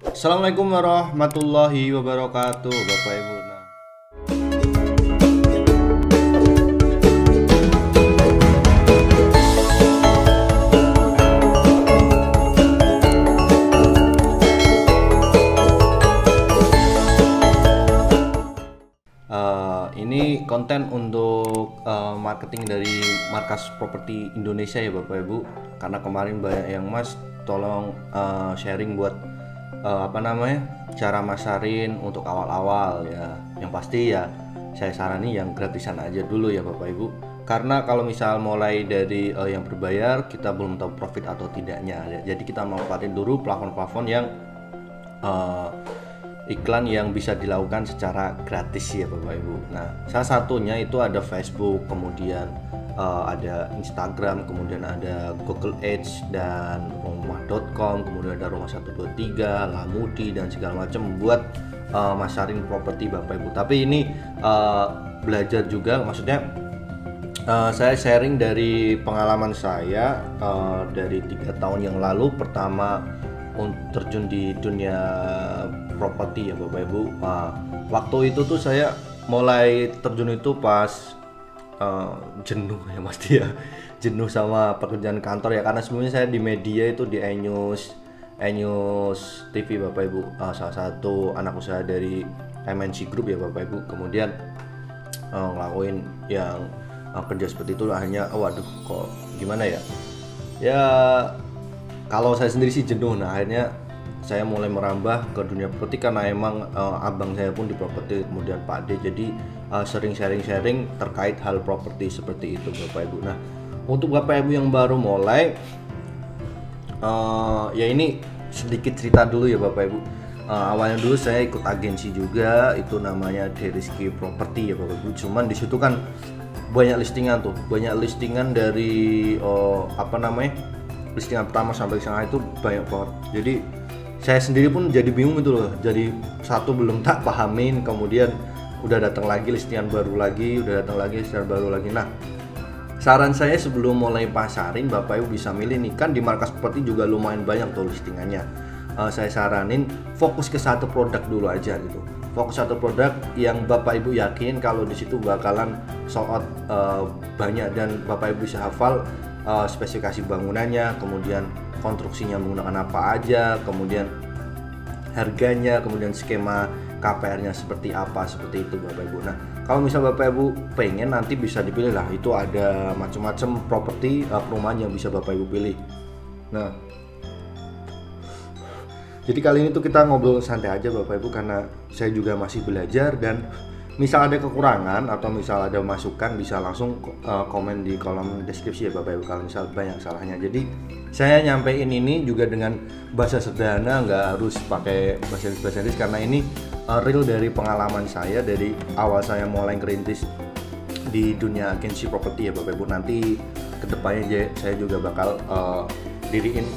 Assalamualaikum warahmatullahi wabarakatuh, Bapak Ibu. Ini konten untuk marketing dari Markas Properti Indonesia ya Bapak Ibu. Karena kemarin banyak yang Mas tolong sharing buat cara masarin untuk awal-awal ya. Yang pasti ya saya sarani yang gratisan aja dulu ya Bapak Ibu. Karena kalau misal mulai dari yang berbayar, kita belum tahu profit atau tidaknya ya. Jadi kita manfaatin dulu plafon-plafon yang iklan yang bisa dilakukan secara gratis ya Bapak Ibu. Nah, salah satunya itu ada Facebook, kemudian ada Instagram, kemudian ada Google Ads dan rumah.com, kemudian ada rumah 123, Lamudi dan segala macam buat masarin properti Bapak Ibu. Tapi ini belajar juga, maksudnya saya sharing dari pengalaman saya dari 3 tahun yang lalu pertama terjun di dunia properti ya Bapak Ibu. Waktu itu tuh saya mulai terjun itu pas jenuh ya pasti ya, jenuh sama pekerjaan kantor ya, karena sebelumnya saya di media itu di E-News TV Bapak Ibu, salah satu anak usaha dari MNC Group ya Bapak Ibu. Kemudian ngelakuin yang kerja seperti itu hanya waduh kok gimana ya kalau saya sendiri sih jenuh. Nah akhirnya saya mulai merambah ke dunia properti karena emang abang saya pun di properti, kemudian Pak D, jadi sering sharing terkait hal properti seperti itu Bapak Ibu. Nah untuk Bapak Ibu yang baru mulai ya ini sedikit cerita dulu ya Bapak Ibu. Awalnya dulu saya ikut agensi juga, itu namanya Deriski Property ya Bapak Ibu. Cuman di situ kan banyak listingan dari listingan pertama sampai listingan itu banyak banget. Jadi saya sendiri pun jadi bingung itu loh. Jadi satu belum tak pahamin, kemudian udah datang lagi listingan baru lagi, listingan baru lagi. Nah, saran saya sebelum mulai pasarin, Bapak Ibu bisa milih nih, kan di Markas Properti juga lumayan banyak tuh listingannya. Saya saranin fokus ke satu produk dulu aja gitu. Fokus satu produk yang Bapak Ibu yakin kalau di situ bakalan sold out banyak dan Bapak Ibu bisa hafal spesifikasi bangunannya, kemudian konstruksinya menggunakan apa aja, kemudian harganya, kemudian skema KPR-nya seperti apa, seperti itu Bapak Ibu. Nah, kalau misal Bapak Ibu pengen nanti bisa dipilih lah, itu ada macam-macam properti perumahan yang bisa Bapak Ibu pilih. Nah, jadi kali ini tuh kita ngobrol santai aja Bapak Ibu karena saya juga masih belajar, dan misal ada kekurangan atau misal ada masukan bisa langsung komen di kolom deskripsi ya Bapak Ibu kalau misal banyak salahnya. Jadi saya nyampein ini juga dengan bahasa sederhana, nggak harus pakai bahasa Inggris karena ini real dari pengalaman saya dari awal saya mulai ngerintis di dunia agensi properti ya Bapak Ibu. Nanti kedepannya saya juga bakal diriin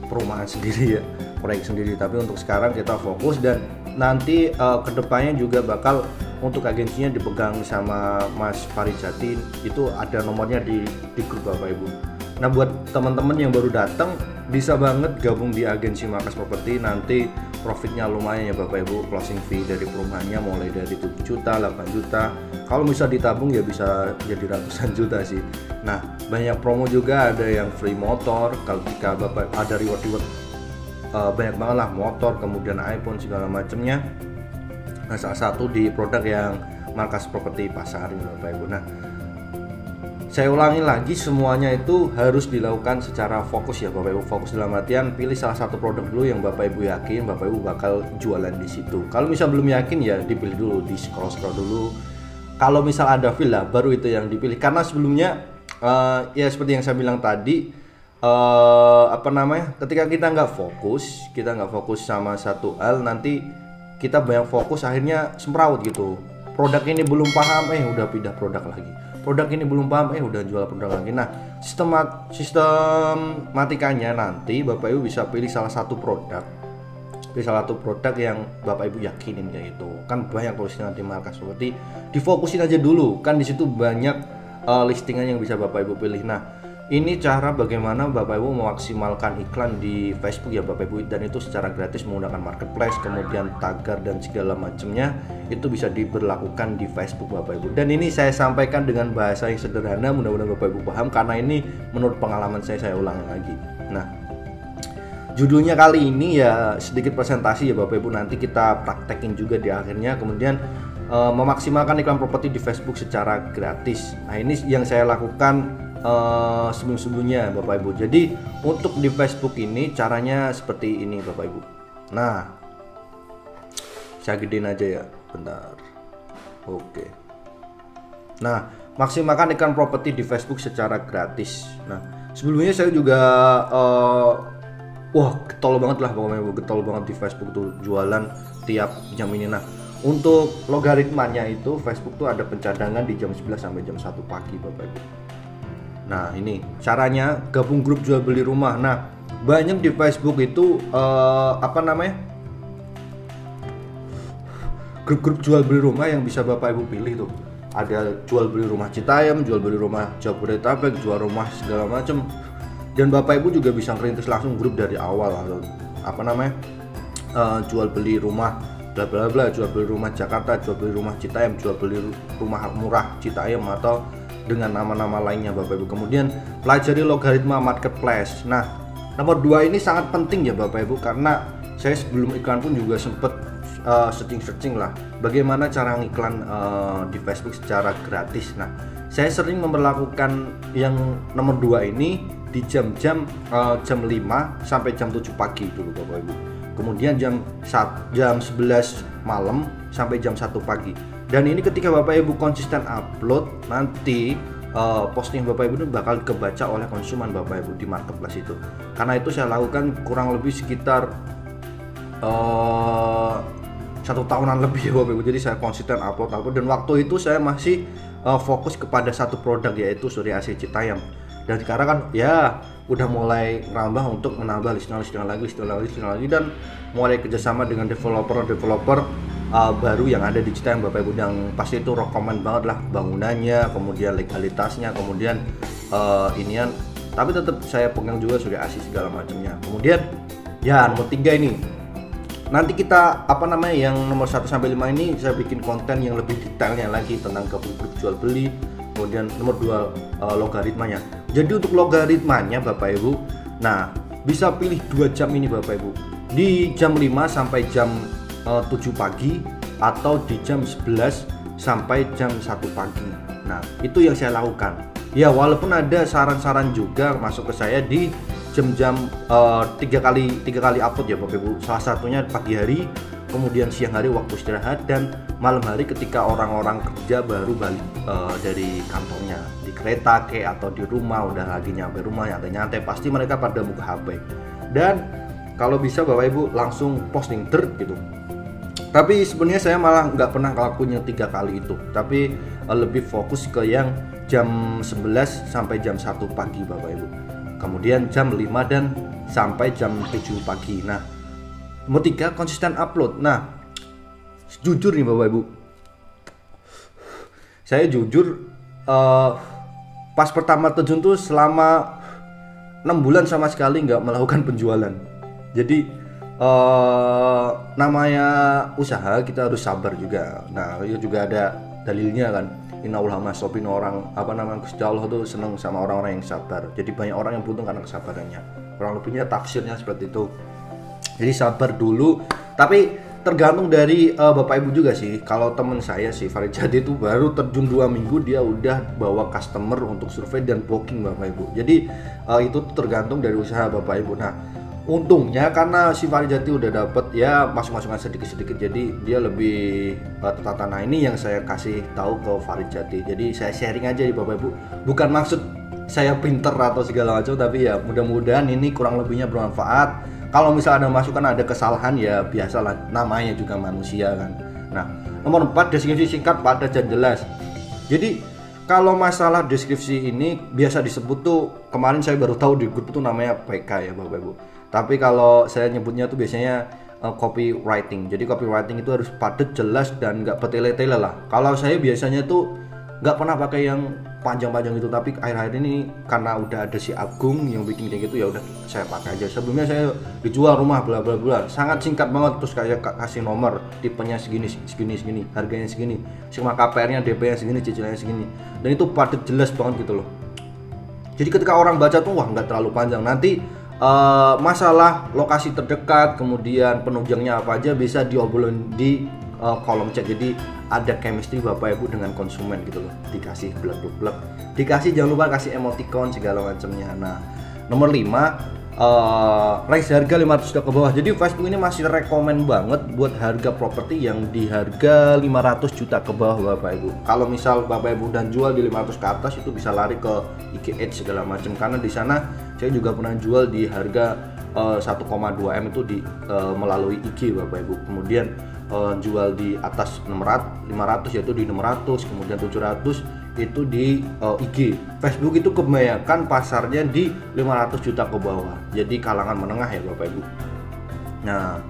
perumahan sendiri ya, proyek sendiri. Tapi untuk sekarang kita fokus, dan nanti kedepannya juga bakal untuk agensinya dipegang sama Mas Farid Jatin, itu ada nomornya di grup Bapak Ibu. Nah buat teman-teman yang baru datang bisa banget gabung di agensi Markas Properti, nanti profitnya lumayan ya Bapak Ibu. Closing fee dari perumahannya mulai dari 7 juta, 8 juta, kalau bisa ditabung ya bisa jadi ratusan juta sih. Nah banyak promo juga, ada yang free motor kalau jika Bapak ada reward banyak banget lah, motor, kemudian iPhone segala macamnya. Nah salah satu di produk yang Markas Properti pasarin Bapak Ibu. Nah saya ulangi lagi, semuanya itu harus dilakukan secara fokus ya Bapak Ibu. Fokus dalam artian pilih salah satu produk dulu yang Bapak Ibu yakin Bapak Ibu bakal jualan di situ. Kalau misal belum yakin ya dipilih dulu, di scroll dulu. Kalau misal ada feel lah baru itu yang dipilih, karena sebelumnya ya seperti yang saya bilang tadi, ketika kita nggak fokus sama satu hal, nanti kita banyak fokus akhirnya semrawut gitu. Produk ini belum paham udah pindah produk lagi, produk ini belum paham udah jual produk lagi. Nah sistematikanya nanti Bapak Ibu bisa pilih salah satu produk yang Bapak Ibu yakinin, kayak itu kan banyak tulisan di Markas Properti, difokusin aja dulu kan, di situ banyak listingan yang bisa Bapak Ibu pilih. Nah Ini cara bagaimana Bapak Ibu memaksimalkan iklan di Facebook ya Bapak Ibu, dan itu secara gratis menggunakan marketplace, kemudian tagar dan segala macamnya itu bisa diberlakukan di Facebook Bapak Ibu. Dan ini saya sampaikan dengan bahasa yang sederhana, mudah-mudahan Bapak Ibu paham karena ini menurut pengalaman saya ulangi lagi. Nah, judulnya kali ini ya sedikit presentasi ya Bapak Ibu, nanti kita praktekin juga di akhirnya. Kemudian memaksimalkan iklan properti di Facebook secara gratis. Nah, ini yang saya lakukan sebelum-sebelumnya Bapak Ibu. Jadi untuk di Facebook ini caranya seperti ini Bapak Ibu. Nah, saya gedein aja ya, bentar. Oke. Nah, maksimalkan iklan properti di Facebook secara gratis. Nah, sebelumnya saya juga wah getol banget lah Bapak Ibu, getol banget di Facebook tuh jualan tiap jam ini. Nah, untuk logaritmanya itu Facebook tuh ada pencadangan di jam 11 sampai jam 1 pagi Bapak Ibu. Nah, ini caranya gabung grup jual beli rumah. Nah, banyak di Facebook itu grup-grup jual beli rumah yang bisa Bapak Ibu pilih tuh. Ada jual beli rumah Citayam, jual beli rumah Jabodetabek, jual rumah segala macam. Dan Bapak Ibu juga bisa ngerintis langsung grup dari awal atau jual beli rumah bla bla bla, jual beli rumah Jakarta, jual beli rumah Citayam, jual beli rumah murah Citayam atau dengan nama-nama lainnya Bapak Ibu. Kemudian pelajari logaritma marketplace. Nah, nomor 2 ini sangat penting ya Bapak Ibu, karena saya sebelum iklan pun juga sempat searching lah bagaimana cara ngiklan di Facebook secara gratis. Nah, saya sering memperlakukan yang nomor 2 ini di jam 5 sampai jam 7 pagi dulu Bapak Ibu. Kemudian jam 11 malam sampai jam 1 pagi. Dan ini ketika Bapak Ibu konsisten upload, nanti posting Bapak Ibu itu bakal kebaca oleh konsumen Bapak Ibu di marketplace itu. Karena itu saya lakukan kurang lebih sekitar 1 tahunan lebih ya Bapak Ibu. Jadi saya konsisten upload dan waktu itu saya masih fokus kepada satu produk, yaitu Surya AC Citayam. Dan sekarang kan ya udah mulai nambah untuk menambah listing lagi dan mulai kerjasama dengan developer baru yang ada di Citayam Bapak Ibu, yang pasti itu rekomen banget lah bangunannya, kemudian legalitasnya, kemudian inian, tapi tetap saya pegang juga Surya AC segala macamnya. Kemudian ya nomor 3 ini nanti kita yang nomor 1 sampai 5 ini saya bikin konten yang lebih detailnya lagi tentang grup jual beli. Kemudian nomor 2 logaritmanya. Jadi untuk logaritmanya Bapak Ibu, nah bisa pilih 2 jam ini Bapak Ibu, di jam 5 sampai jam 7 pagi atau di jam 11 sampai jam 1 pagi. Nah, itu yang saya lakukan. Ya, walaupun ada saran-saran juga masuk ke saya di jam-jam 3 kali upload ya Bapak Ibu. Salah satunya pagi hari, kemudian siang hari waktu istirahat, dan malam hari ketika orang-orang kerja baru balik dari kantornya, di kereta atau di rumah, udah lagi nyampe rumah nyantai-nyantai, pasti mereka pada buka HP. Dan kalau bisa Bapak Ibu langsung posting gitu. Tapi sebenarnya saya malah nggak pernah ngelakuin yang 3 kali itu, tapi lebih fokus ke yang jam 11 sampai jam 1 pagi Bapak Ibu. Kemudian jam 5 dan sampai jam 7 pagi. Nah, nomor 3 konsisten upload. Nah, jujur nih Bapak Ibu, saya jujur pas pertama terjun tuh selama 6 bulan sama sekali nggak melakukan penjualan. Jadi namanya usaha kita harus sabar juga. Nah, itu juga ada dalilnya kan. Inna ulama sopin, orang Gusti Allah tuh seneng sama orang-orang yang sabar. Jadi banyak orang yang beruntung karena kesabarannya. Kurang lebihnya tafsirnya seperti itu. Jadi sabar dulu. Tapi tergantung dari Bapak Ibu juga sih. Kalau temen saya sih Farid Jadi itu baru terjun 2 minggu dia udah bawa customer untuk survei dan booking Bapak Ibu. Jadi itu tergantung dari usaha Bapak Ibu. Nah, untungnya karena si Farid Jati udah dapet ya masuk-masukan sedikit-sedikit, jadi dia lebih tertata. Nah, ini yang saya kasih tahu ke Farid Jati. Jadi saya sharing aja di Bapak Ibu. Bukan maksud saya pinter atau segala macam, tapi ya mudah-mudahan ini kurang lebihnya bermanfaat. Kalau misalnya ada masukan, ada kesalahan, ya biasalah, namanya juga manusia kan. Nah, nomor 4 deskripsi singkat, padat dan jelas. Jadi kalau masalah deskripsi ini biasa disebut tuh, kemarin saya baru tahu di grup itu namanya PK ya Bapak Ibu. Tapi kalau saya nyebutnya tuh biasanya copywriting. Jadi copywriting itu harus padat, jelas, dan nggak bertele-tele lah. Kalau saya biasanya tuh nggak pernah pakai yang panjang-panjang itu, tapi akhir-akhir ini karena udah ada si Agung yang bikin kayak gitu, ya udah saya pakai aja. Sebelumnya saya dijual rumah bla bla bla, sangat singkat banget, terus kayak kasih nomor, tipenya segini segini segini, harganya segini, sama KPR-nya, DP-nya segini, cicilannya segini, dan itu padat jelas banget gitu loh. Jadi ketika orang baca tuh wah nggak terlalu panjang. Nanti masalah lokasi terdekat, kemudian penunjangnya apa aja bisa diobrolin di kolom chat. Jadi ada chemistry Bapak Ibu dengan konsumen gitu loh. Dikasih blek-blek, dikasih, jangan lupa kasih emoticon segala macamnya. Nah, nomor 5, range harga 500 juta ke bawah. Jadi Facebook ini masih rekomen banget buat harga properti yang di harga 500 juta ke bawah Bapak Ibu. Kalau misal Bapak Ibu dan jual di 500 ke atas, itu bisa lari ke IGH segala macam, karena di sana saya juga pernah jual di harga 1,2 M itu melalui IG Bapak Ibu. Kemudian jual di atas 500 yaitu di 600, kemudian 700 itu di IG. Facebook itu kebanyakan pasarnya di 500 juta ke bawah, jadi kalangan menengah ya Bapak Ibu. Nah,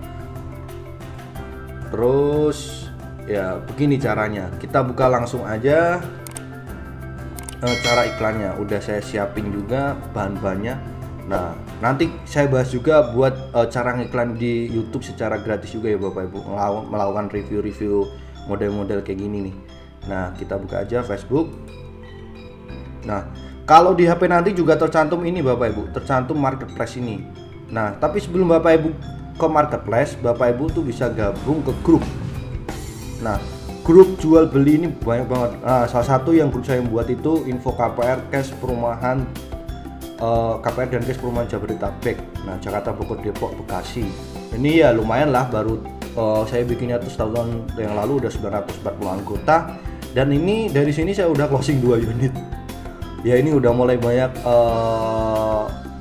terus ya begini caranya, kita buka langsung aja cara iklannya. Udah saya siapin juga bahan-bahannya. Nah, nanti saya bahas juga buat cara ngiklan di YouTube secara gratis juga ya Bapak Ibu, melakukan review-review model-model kayak gini nih. Nah, kita buka aja Facebook. Nah, kalau di HP nanti juga tercantum ini Bapak Ibu, tercantum marketplace ini. Nah, tapi sebelum Bapak Ibu ke marketplace, Bapak Ibu tuh bisa gabung ke grup. Nah, grup jual beli ini banyak banget. Nah, salah satu yang grup saya buat itu info KPR cash perumahan, KPR dan cash perumahan Jabodetabek. Nah, Jakarta, Bogor, Depok, Bekasi. Ini ya lumayan lah, baru saya bikinnya tuh setahun yang lalu udah 940 anggota, dan ini dari sini saya udah closing 2 unit. Ya ini udah mulai banyak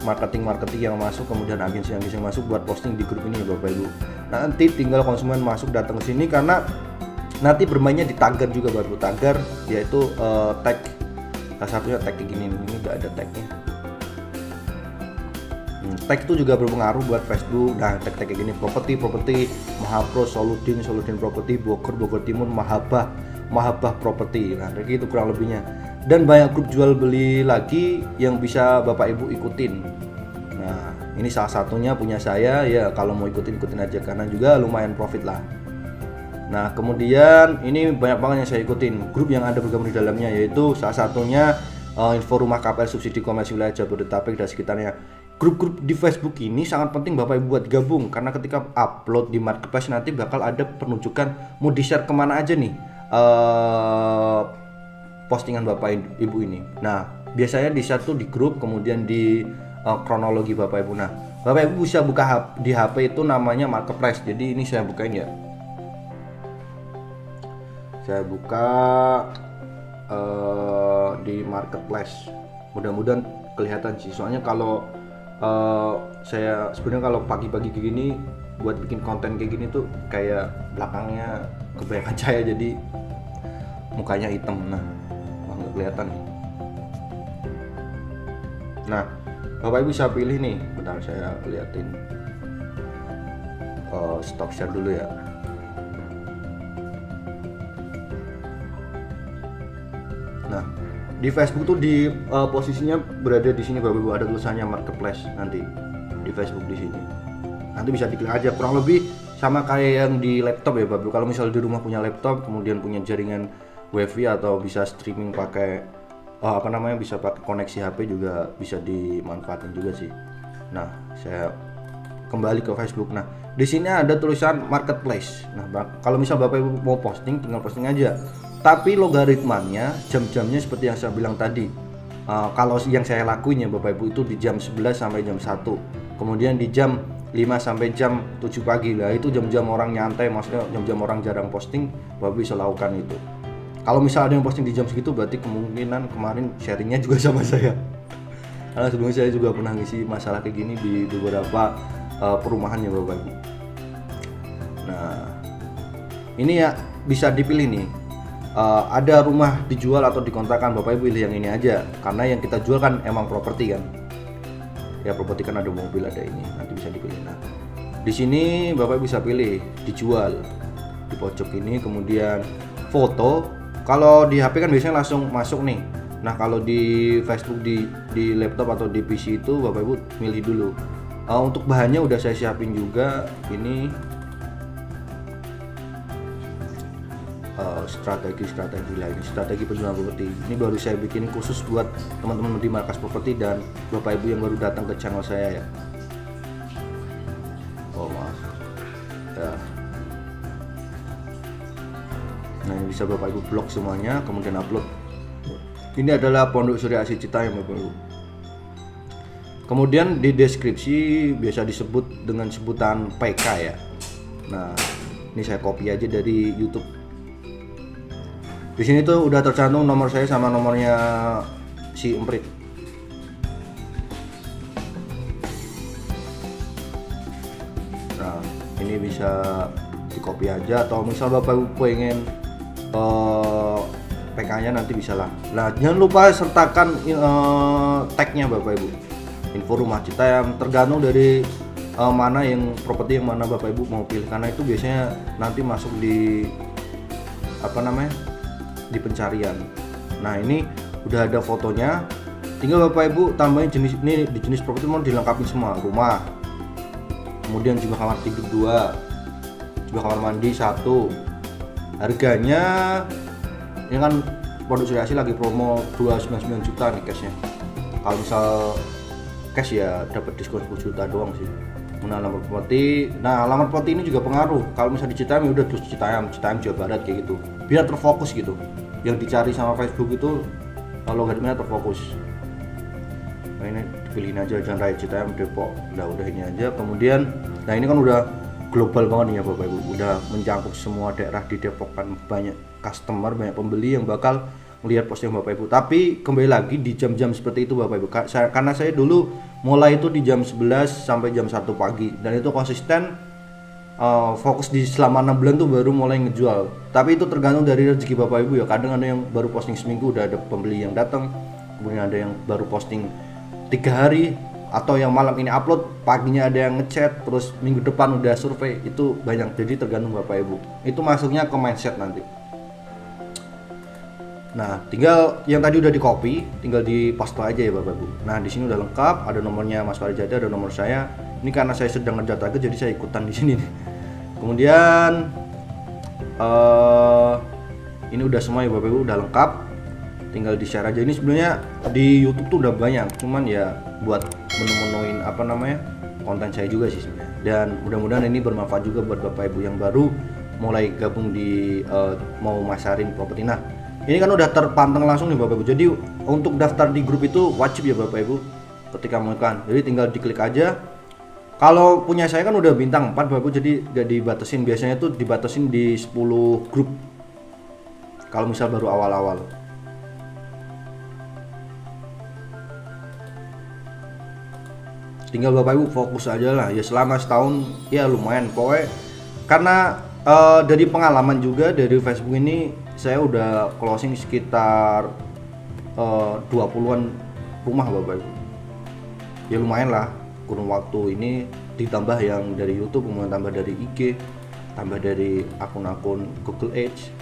marketing yang masuk, kemudian agensi yang masuk buat posting di grup ini ya Bapak Ibu. Nanti tinggal konsumen masuk datang ke sini, karena nanti bermainnya di tagar juga Bapak Ibu. Tagar yaitu tag, salah satunya tag kayak gini, ini udah ada tagnya. Tag itu juga berpengaruh buat Facebook. Nah, tag kayak gini, properti Mahapro, Soludin properti, Bogor Timur, Mahabbah properti. Nah, kayak gitu kurang lebihnya. Dan banyak grup jual beli lagi yang bisa Bapak Ibu ikutin. Nah, ini salah satunya punya saya ya, kalau mau ikutin aja, karena juga lumayan profit lah. Nah, kemudian ini banyak banget yang saya ikutin, grup yang ada bergabung di dalamnya, yaitu salah satunya info rumah KPR subsidi komersil wilayah Jabodetabek dan sekitarnya. Grup-grup di Facebook ini sangat penting Bapak Ibu buat gabung, karena ketika upload di marketplace nanti bakal ada penunjukan mau di-share kemana aja nih postingan Bapak Ibu ini. Nah, biasanya di-share tuh di grup, kemudian di kronologi Bapak Ibu. Nah, Bapak Ibu bisa buka di HP itu namanya marketplace. Jadi ini saya bukain ya. Saya buka di marketplace. Mudah-mudahan kelihatan sih. Soalnya kalau saya sebenarnya kalau pagi-pagi kayak gini buat bikin konten kayak gini tuh kayak belakangnya kebanyakan cahaya, jadi mukanya hitam. Nah, nggak kelihatan nih. Nah, Bapak Ibu bisa pilih nih. Bentar saya liatin. Stop share dulu ya. Nah, di Facebook tuh di posisinya berada di sini Bapak Ibu, ada tulisannya marketplace nanti di Facebook di sini. Nanti bisa diklik aja, kurang lebih sama kayak yang di laptop ya Bapak Ibu. Kalau misalnya di rumah punya laptop, kemudian punya jaringan WiFi atau bisa streaming pakai bisa pakai koneksi HP, juga bisa dimanfaatin juga sih. Nah, saya kembali ke Facebook. Nah, di sini ada tulisan marketplace. Nah, kalau misal Bapak Ibu mau posting, tinggal posting aja. Tapi logaritmanya, jam-jamnya seperti yang saya bilang tadi. Kalau yang saya lakuin ya Bapak Ibu itu di jam 11 sampai jam 1. Kemudian di jam 5 sampai jam 7 pagi lah, itu jam-jam orang nyantai, maksudnya jam-jam orang jarang posting, Bapak bisa lakukan itu. Kalau misalnya ada yang posting di jam segitu, berarti kemungkinan kemarin sharingnya juga sama saya. Karena sebelumnya saya juga pernah ngisi masalah kayak gini di beberapa perumahan ya Bapak Ibu. Nah, ini ya bisa dipilih nih. Ada rumah dijual atau dikontrakan, Bapak Ibu pilih yang ini aja, karena yang kita jual kan emang properti kan. Ya properti kan ada mobil, ada ini, nanti bisa dipilih. Nah, di sini Bapak bisa pilih dijual di pojok ini, kemudian foto. Kalau di HP kan biasanya langsung masuk nih. Nah kalau di Facebook di laptop atau di PC itu Bapak Ibu milih dulu. Untuk bahannya udah saya siapin juga. Ini strategi lain, strategi penjualan properti. Ini baru saya bikin khusus buat teman-teman di Markas Properti dan Bapak Ibu yang baru datang ke channel saya ya. Oh maaf ya. Nah ini bisa Bapak Ibu blok semuanya, kemudian upload. Ini adalah Pondok Surya Asih Citayam Bapak Ibu. Kemudian di deskripsi biasa disebut dengan sebutan PK ya. Nah ini saya copy aja dari YouTube. Di sini tuh udah tercantum nomor saya sama nomornya si Emprit. Nah ini bisa di copy aja, atau misal Bapak Ibu pengen PK-nya nanti bisa lah. Nah jangan lupa sertakan tag-nya Bapak Ibu. Info rumah Citayam, tergantung dari mana yang properti yang mana Bapak Ibu mau pilih, karena itu biasanya nanti masuk di apa namanya, di pencarian. Nah ini udah ada fotonya, tinggal Bapak Ibu tambahin jenis. Ini di jenis properti mau dilengkapi semua, rumah, kemudian juga kamar tidur 2, juga kamar mandi 1. Harganya ini kan Pondok Surya Asih lagi promo 299 juta nih cashnya. Kalau misal cash ya dapat diskon 10 juta doang sih. Nah alamat properti, ini juga pengaruh. Kalau misal di Citayam ya udah terus Citayam Jawa Barat kayak gitu, biar terfokus gitu. Yang dicari sama Facebook itu kalau logaritmanya terfokus. Nah ini dipilihin aja, jangan Raya Citayam Depok. Udah ini aja. Kemudian nah ini kan udah global banget nih ya Bapak Ibu, udah mencakup semua daerah di Depok kan, banyak customer, banyak pembeli yang bakal melihat posting Bapak Ibu. Tapi kembali lagi di jam-jam seperti itu Bapak Ibu, karena saya dulu mulai itu di jam 11 sampai jam 1 pagi dan itu konsisten, fokus di selama 6 bulan tuh baru mulai ngejual. Tapi itu tergantung dari rezeki Bapak Ibu ya, kadang ada yang baru posting seminggu udah ada pembeli yang datang, kemudian ada yang baru posting 3 hari, atau yang malam ini upload, paginya ada yang ngechat, terus minggu depan udah survei. Itu banyak, jadi tergantung Bapak Ibu. Itu masuknya ke mindset nanti. Nah, tinggal yang tadi udah di copy, tinggal di paste aja ya Bapak Ibu. Nah, di sini udah lengkap, ada nomornya Mas Farijati, ada nomor saya. Ini karena saya sedang ngejar target jadi saya ikutan di sini. Kemudian ini udah semua ya Bapak Ibu, udah lengkap. Tinggal di share aja. Ini sebenarnya di YouTube tuh udah banyak, cuman ya buat menu-menuin apa namanya konten saya juga sih sebenarnya. Dan mudah-mudahan ini bermanfaat juga buat Bapak Ibu yang baru mulai gabung di mau masarin properti. Nah ini kan udah terpanteng langsung nih Bapak Ibu. Jadi untuk daftar di grup itu wajib ya Bapak Ibu ketika mau iklan. Jadi tinggal diklik aja. Kalau punya saya kan udah bintang 4 Bapak Ibu, jadi gak dibatasin. Biasanya tuh dibatasin di 10 grup kalau misal baru awal-awal. Tinggal Bapak Ibu fokus aja lah ya, selama setahun ya lumayan pokoknya. Karena dari pengalaman juga dari Facebook ini saya udah closing sekitar 20-an rumah Bapak Ibu. Ya lumayan lah kurun waktu ini, ditambah yang dari YouTube, kemudian tambah dari IG, tambah dari akun-akun Google Ads.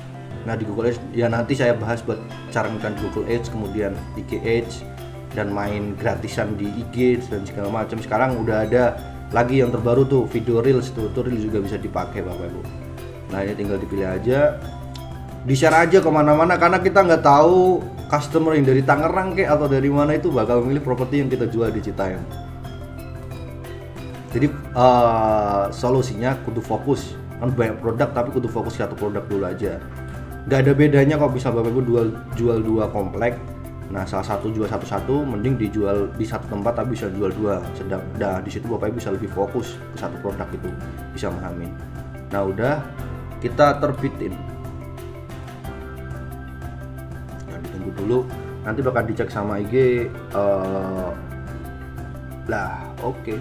Nah di Google Ads ya nanti saya bahas buat cara ngiklan Google Ads, kemudian IG Ads, dan main gratisan di IG dan segala macam. Sekarang udah ada lagi yang terbaru tuh video reels, tuh reels juga bisa dipakai Bapak Ibu. Nah ini tinggal dipilih aja, di share aja kemana-mana, karena kita nggak tahu customer yang dari Tangerang kek atau dari mana itu bakal memilih properti yang kita jual di Citayam. Jadi solusinya kudu fokus, kan banyak produk tapi kudu fokus satu produk dulu aja. Nggak ada bedanya kalau bisa Bapak Ibu jual 2 komplek. Nah salah satu jual satu-satu, mending dijual di satu tempat tapi bisa jual 2. Sedang di situ Bapak Ibu bisa lebih fokus ke satu produk itu, bisa memahami. Nah udah kita terbitin. Nah ditunggu dulu, nanti bakal dicek sama IG. Oke.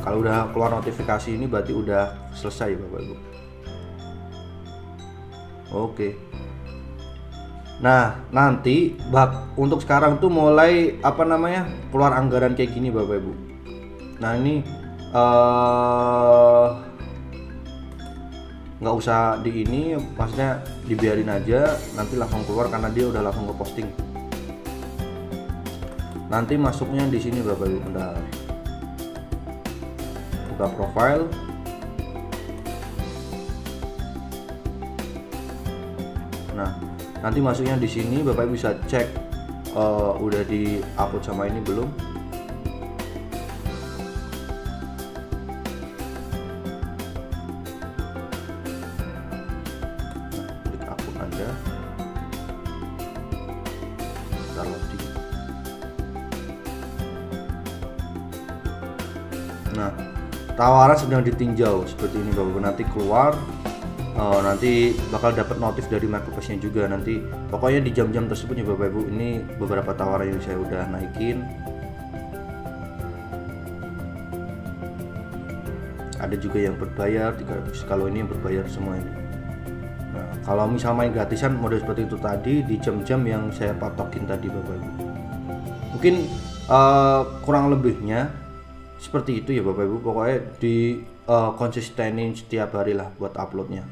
Kalau udah keluar notifikasi ini berarti udah selesai Bapak Ibu. Oke. Nah nanti untuk sekarang tuh mulai apa namanya keluar anggaran kayak gini Bapak Ibu. Nah ini nggak usah di ini, maksudnya dibiarin aja nanti langsung keluar karena dia udah langsung ke posting. Nanti masuknya di sini Bapak Ibu, bentar. Buka profile. Nah, nanti masuknya di sini Bapak Ibu bisa cek udah di upload sama ini belum. Nah, klik upload Anda. Kita loading. Nah, tawaran sedang ditinjau seperti ini Bapak Ibu, nanti keluar. Nanti bakal dapat notif dari marketplace-nya juga nanti. Pokoknya di jam-jam tersebut ya Bapak Ibu, ini beberapa tawaran yang saya udah naikin. Ada juga yang berbayar 300, kalau ini yang berbayar semua ini. Nah, kalau misal main gratisan model seperti itu tadi di jam-jam yang saya patokin tadi Bapak Ibu. Mungkin kurang lebihnya seperti itu ya Bapak Ibu. Pokoknya di konsistenin setiap hari lah buat uploadnya.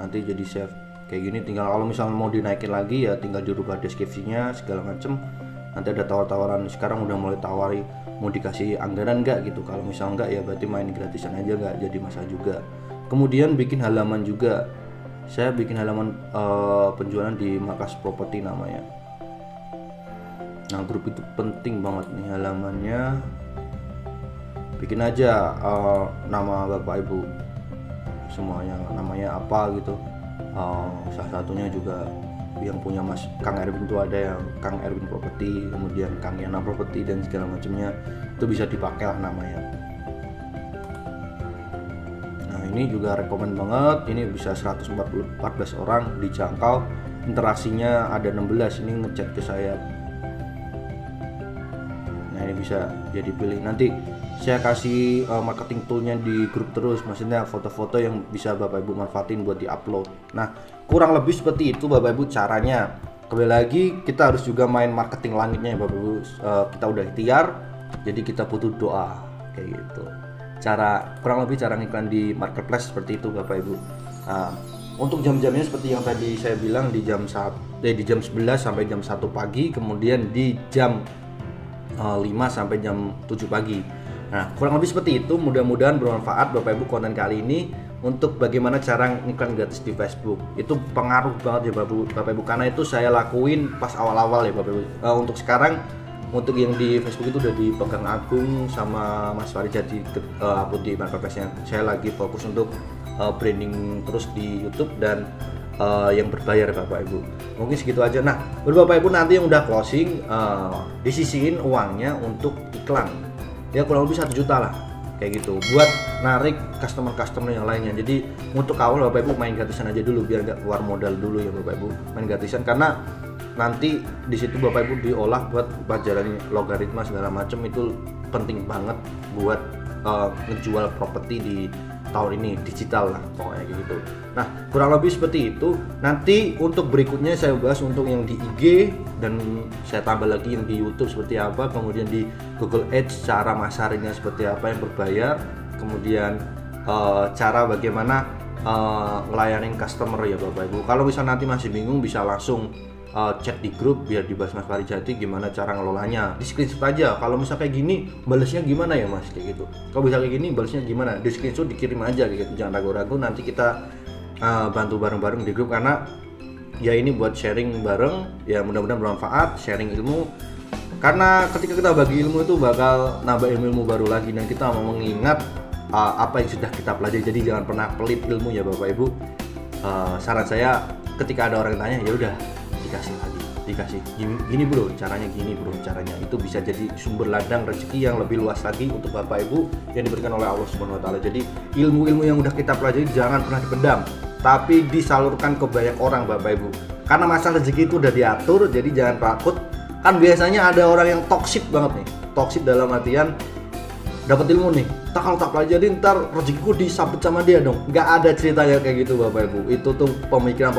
Nanti jadi save kayak gini, tinggal kalau misalnya mau dinaikin lagi ya tinggal dirubah deskripsinya segala macem. Nanti ada tawar-tawaran, sekarang udah mulai tawari mau dikasih anggaran nggak gitu. Kalau misalnya nggak ya berarti main gratisan aja, nggak jadi masalah juga. Kemudian bikin halaman juga, saya bikin halaman penjualan di Markas Properti namanya. Nah, grup itu penting banget nih halamannya. Bikin aja nama Bapak Ibu semuanya, namanya apa gitu. Salah satunya juga yang punya Mas Kang Erwin itu ada yang Kang Erwin Properti, kemudian Kang Yana Properti dan segala macamnya, itu bisa dipakai lah namanya. Nah, ini juga rekomen banget, ini bisa 114 orang dijangkau, interaksinya ada 16, ini ngechat ke saya. Nah, ini bisa jadi pilih. Nanti saya kasih marketing toolnya di grup terus, maksudnya foto-foto yang bisa Bapak Ibu manfaatin buat di-upload. Nah, kurang lebih seperti itu Bapak Ibu caranya. Kembali lagi kita harus juga main marketing langitnya ya Bapak Ibu. Kita udah ikhtiar, jadi kita butuh doa kayak gitu. Kurang lebih cara ngiklan di marketplace seperti itu Bapak Ibu. Untuk jam-jamnya seperti yang tadi saya bilang, di jam 11 sampai jam 1 pagi, kemudian di jam 5 sampai jam 7 pagi. Nah, kurang lebih seperti itu. Mudah-mudahan bermanfaat Bapak Ibu konten kali ini untuk bagaimana cara ngiklan gratis di Facebook. Itu pengaruh banget ya Bapak Ibu, karena itu saya lakuin pas awal-awal ya Bapak Ibu. Untuk sekarang, untuk yang di Facebook itu udah dipegang Agung sama Mas Farijati upload di marketplace-nya. Saya lagi fokus untuk branding terus di YouTube dan yang berbayar Bapak Ibu. Mungkin segitu aja. Nah, Bapak Ibu nanti yang udah closing disisihin uangnya untuk iklan. Ya kurang lebih 1 juta lah kayak gitu buat narik customer yang lainnya. Jadi untuk awal Bapak Ibu main gratisan aja dulu biar nggak keluar modal dulu ya Bapak Ibu, main gratisan, karena nanti di situ Bapak Ibu diolah buat pelajaran logaritma segala macam. Itu penting banget buat ngejual properti di tahun ini, digital lah pokoknya gitu. Nah, kurang lebih seperti itu. Nanti untuk berikutnya saya bahas untuk yang di IG, dan saya tambah lagi yang di YouTube seperti apa, kemudian di Google Ads cara masarinnya seperti apa yang berbayar, kemudian cara bagaimana ngelayanin customer ya Bapak Ibu. Kalau misalnya nanti masih bingung bisa langsung chat di grup biar dibahas Mas Farijati gimana cara ngelolanya. Di screenshot aja, kalau misal kayak gini balesnya gimana ya Mas, kayak gitu. Kalau bisa kayak gini balesnya gimana, di screenshot dikirim aja gitu. Jangan ragu-ragu, nanti kita bantu bareng-bareng di grup, karena ya ini buat sharing bareng ya, mudah-mudahan bermanfaat, sharing ilmu. Karena ketika kita bagi ilmu itu bakal nambah ilmu baru lagi, dan kita mau mengingat apa yang sudah kita pelajari. Jadi jangan pernah pelit ilmu ya Bapak Ibu. Saran saya ketika ada orang yang tanya, ya udah dikasih gini bro caranya, itu bisa jadi sumber ladang rezeki yang lebih luas lagi untuk Bapak Ibu yang diberikan oleh Allah Subhanahu wa taala. Jadi ilmu-ilmu yang udah kita pelajari jangan pernah dipendam, tapi disalurkan ke banyak orang Bapak Ibu, karena masalah rezeki itu udah diatur. Jadi jangan takut. Kan biasanya ada orang yang toksik banget nih, toksik dalam artian dapat ilmu nih, kalau tak pelajari ntar rezekiku disabet sama dia dong. Nggak ada ceritanya kayak gitu Bapak Ibu. Itu tuh pemikiran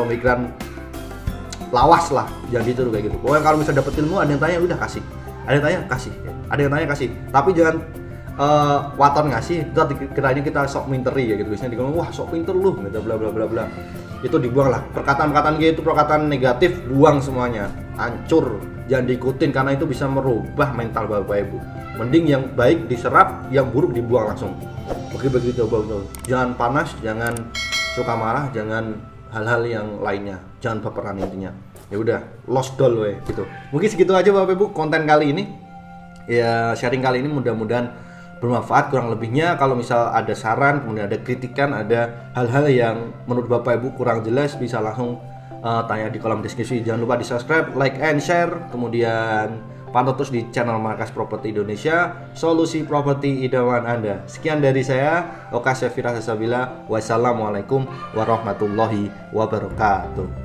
lawas lah, jangan gitu kayak gitu. Pokoknya kalau misalnya dapat ilmu, ada yang tanya udah kasih, ada yang tanya kasih, ada yang tanya kasih, tapi jangan waton ngasih, itu kiranya kita sok minteri ya gitu, biasanya dibilang wah sok pinter lu gitu bla bla bla bla. Itu dibuang lah, perkataan-perkataan gitu, perkataan negatif buang semuanya, hancur, jangan diikutin karena itu bisa merubah mental Bapak Ibu. Mending yang baik diserap, yang buruk dibuang langsung. Begitu Bapak. Jangan panas, jangan suka marah, jangan hal-hal yang lainnya, jangan baperan intinya. Ya udah, lost doll we gitu. Mungkin segitu aja Bapak Ibu konten kali ini. Ya sharing kali ini mudah-mudahan bermanfaat. Kurang lebihnya kalau misal ada saran, kemudian ada kritikan, ada hal-hal yang menurut Bapak Ibu kurang jelas, bisa langsung tanya di kolom deskripsi. Jangan lupa di subscribe, like and share. Kemudian pantau terus di channel Markas Properti Indonesia, solusi properti idaman Anda. Sekian dari saya, Oka Syafira Sasabila. Wassalamualaikum warahmatullahi wabarakatuh.